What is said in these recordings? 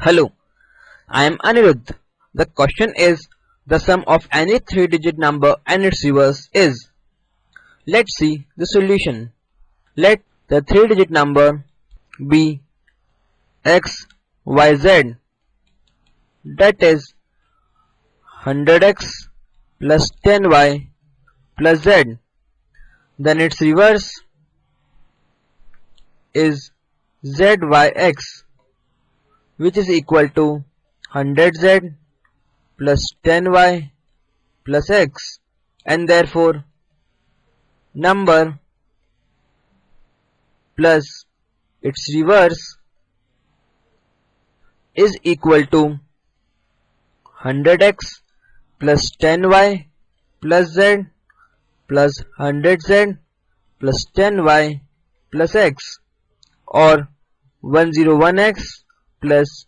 Hello, I am Anirudh. The question is, the sum of any 3-digit number and its reverse is. Let's see the solution. Let the 3-digit number be XYZ, that is 100x plus 10y plus z. Then its reverse is ZYX, which is equal to 100z plus 10y plus x, and therefore number plus its reverse is equal to 100x plus 10y plus z plus 100z plus 10y plus x, or 101x plus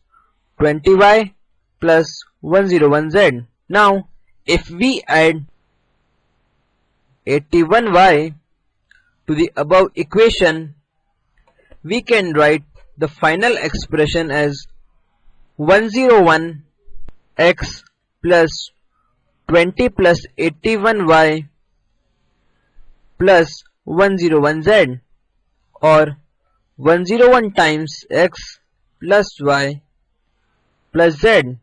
20y plus 101z. Now if we add 81y to the above equation, we can write the final expression as 101x plus 20 plus 81y plus 101z, or 101 times x plus y plus z.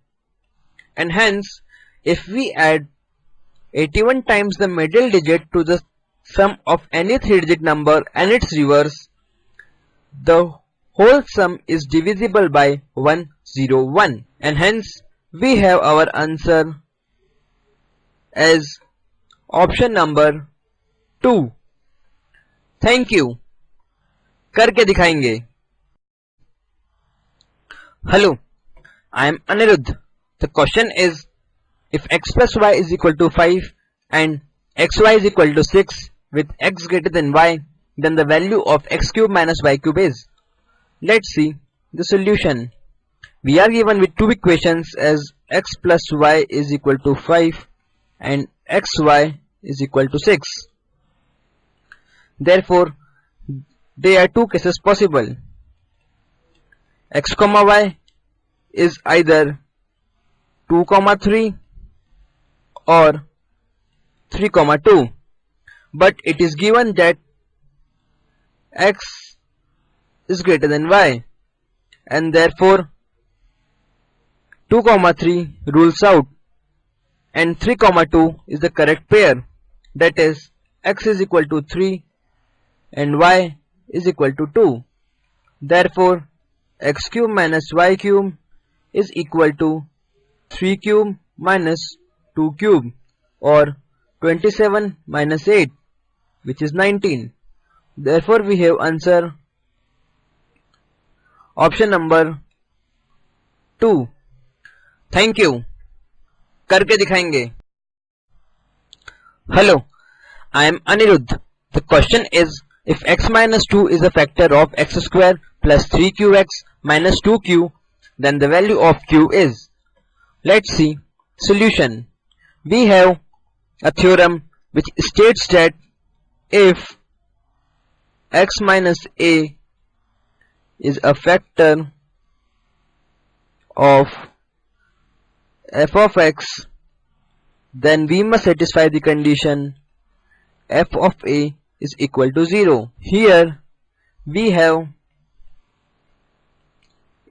And hence, if we add 81 times the middle digit to the sum of any 3-digit number and its reverse, the whole sum is divisible by 101, and hence we have our answer as option number 2. Thank you. करके दिखाएंगे. Hello, I am Anirudh. The question is, if x plus y is equal to 5 and xy is equal to 6 with x greater than y, then the value of x cube minus y cube is. Let's see the solution. We are given with two equations as x plus y is equal to 5 and xy is equal to 6. Therefore, there are two cases possible. X comma y is either 2 comma 3 or 3 comma 2, but it is given that x is greater than y, and therefore 2 comma 3 rules out, and 3 comma 2 is the correct pair, that is x is equal to 3 and y is equal to 2. Therefore x cube minus y cube is equal to 3 cube minus 2 cube, or 27 minus 8, which is 19. Therefore we have answer option number 2. Thank you. करके दिखाएंगे. Hello, I am Anirudh. The question is, if x minus 2 is a factor of x square plus 3qx minus 2q, then the value of q is. Let's see solution. We have a theorem which states that if x minus a is a factor of f of x, then we must satisfy the condition f of a is equal to 0. Here we have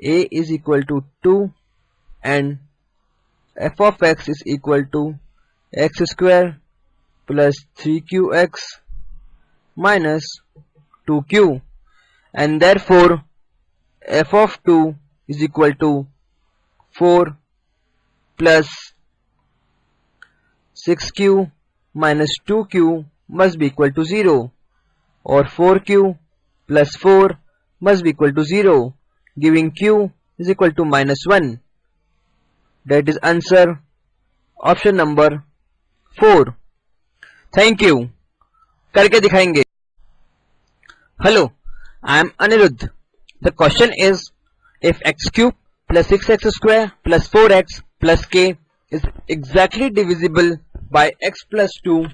a is equal to 2 and f of x is equal to x square plus 3qx minus 2q, and therefore f of 2 is equal to 4 plus 6q minus 2q must be equal to 0, or 4q plus 4 must be equal to 0, giving q is equal to minus 1. That is answer option number 4. Thank you. करके दिखाएंगे. Hello, I am Anirudh. The question is, if x cube plus 6x square plus 4x plus k is exactly divisible by x plus 2,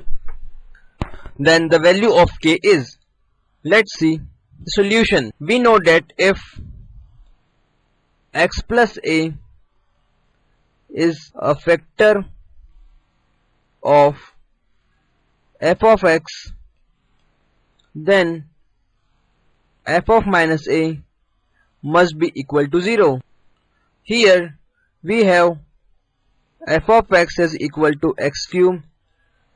then the value of k is. Let's see the solution. We know that if x plus a is a factor of f of x, then f of minus a must be equal to 0. Here we have f of x is equal to x cube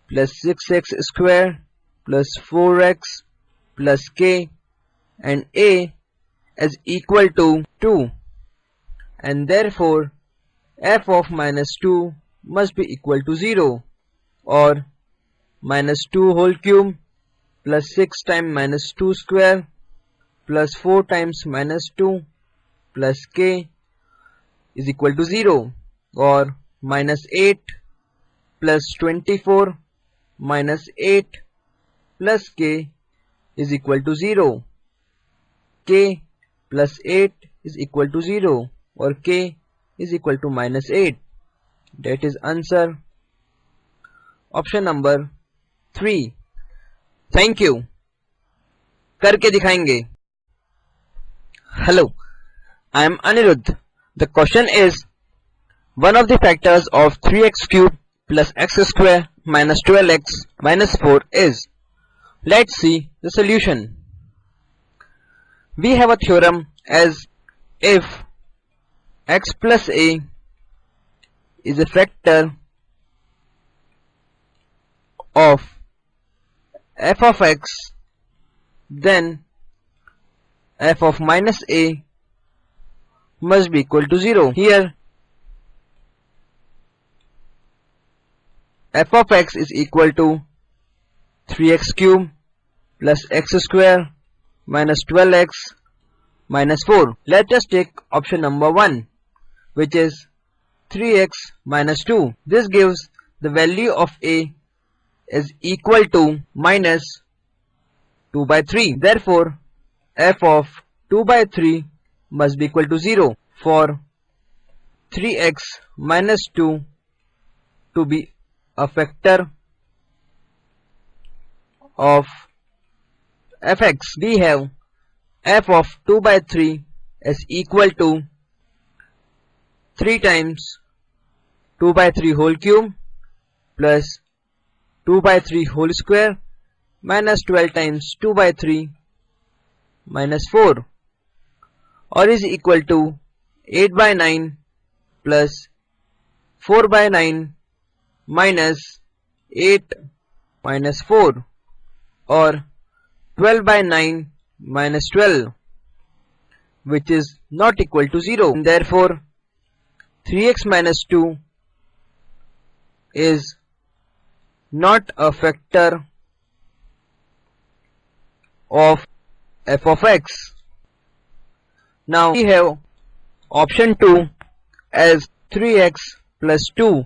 plus 6x square plus 4x plus k, and a is equal to 2, and therefore f of minus 2 must be equal to 0, or minus 2 whole cube plus 6 times minus 2 square plus 4 times minus 2 plus k is equal to 0, or minus 8 plus 24 minus 8 plus k is equal to 0. K plus 8 is equal to 0, or k is equal to minus 8. That is answer option number 3. Thank you. करके दिखाएंगे. Hello, I am Anirudh. The question is, one of the factors of 3x cube plus x square minus 12x minus 4 is. Let's see the solution. We have a theorem as if x plus a is a factor of f of x, then f of minus a must be equal to 0. Here f of x is equal to 3x cube plus x square minus 12x minus 4. Let us take option number 1, which is 3x minus 2. This gives the value of a is equal to minus 2 by 3. Therefore, f of 2 by 3 must be equal to 0. For 3x minus 2 to be a factor of fx, we have f of 2 by 3 is equal to 3 times 2 by 3 whole cube plus 2 by 3 whole square minus 12 times 2 by 3 minus 4, or is equal to 8 by 9 plus 4 by 9 minus 8 minus 4, or 12 by 9 minus 12, which is not equal to 0. And therefore 3x minus 2 is not a factor of f of x. Now we have option 2 as 3x plus 2,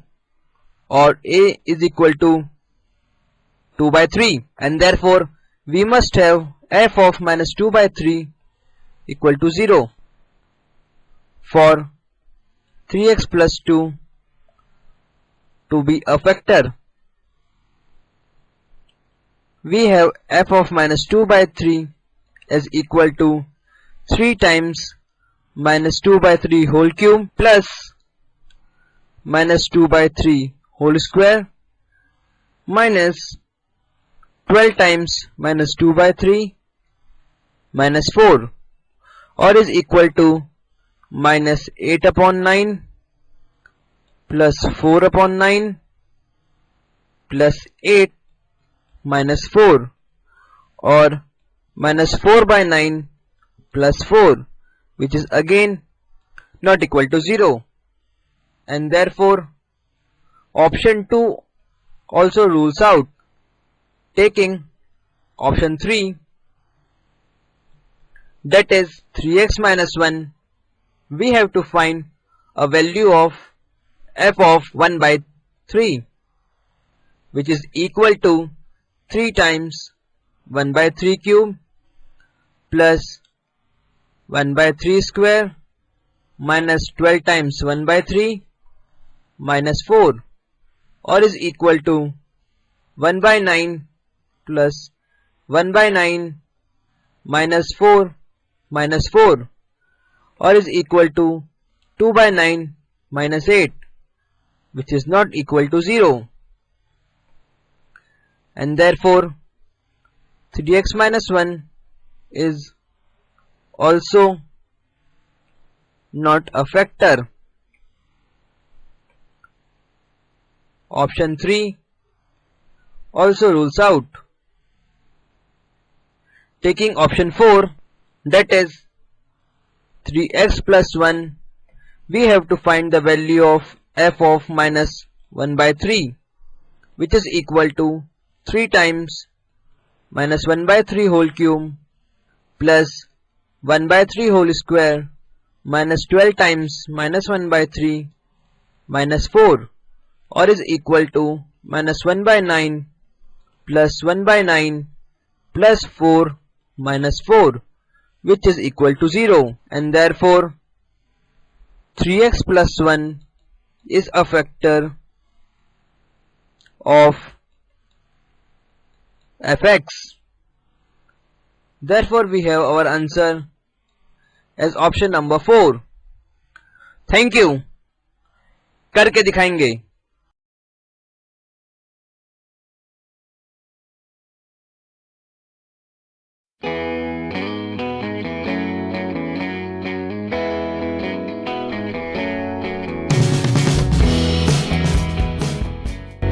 or a is equal to 2 by 3, and therefore we must have f of minus 2 by 3 equal to 0. For 3x plus 2 to be a factor, we have f of minus 2 by 3 is equal to 3 times minus 2 by 3 whole cube plus minus 2 by 3 whole square minus 12 times minus 2 by 3 minus 4, or is equal to minus 8 upon 9 plus 4 upon 9 plus 8 minus 4, or minus 4 by 9 plus 4, which is again not equal to 0, and therefore option 2 also rules out. Taking option 3, that is 3x minus 1, we have to find a value of f of 1 by 3, which is equal to 3 times 1 by 3 cube plus 1 by 3 square minus 12 times 1 by 3 minus 4, or is equal to 1 by 9 plus 1 by 9 minus 4 minus 4, or is equal to 2 by 9 minus 8, which is not equal to 0. And therefore 3x minus 1 is also not a factor. Option 3 also rules out. Taking option 4, that is 3x plus 1, we have to find the value of f of minus 1 by 3, which is equal to 3 times minus 1 by 3 whole cube plus 1 by 3 whole square minus 12 times minus 1 by 3 minus 4, or is equal to minus 1 by 9 plus 1 by 9 plus 4 minus 4, which is equal to 0. And therefore 3x plus 1 is a factor of fx. Therefore we have our answer as option number 4. Thank you. करके दिखाएंगे.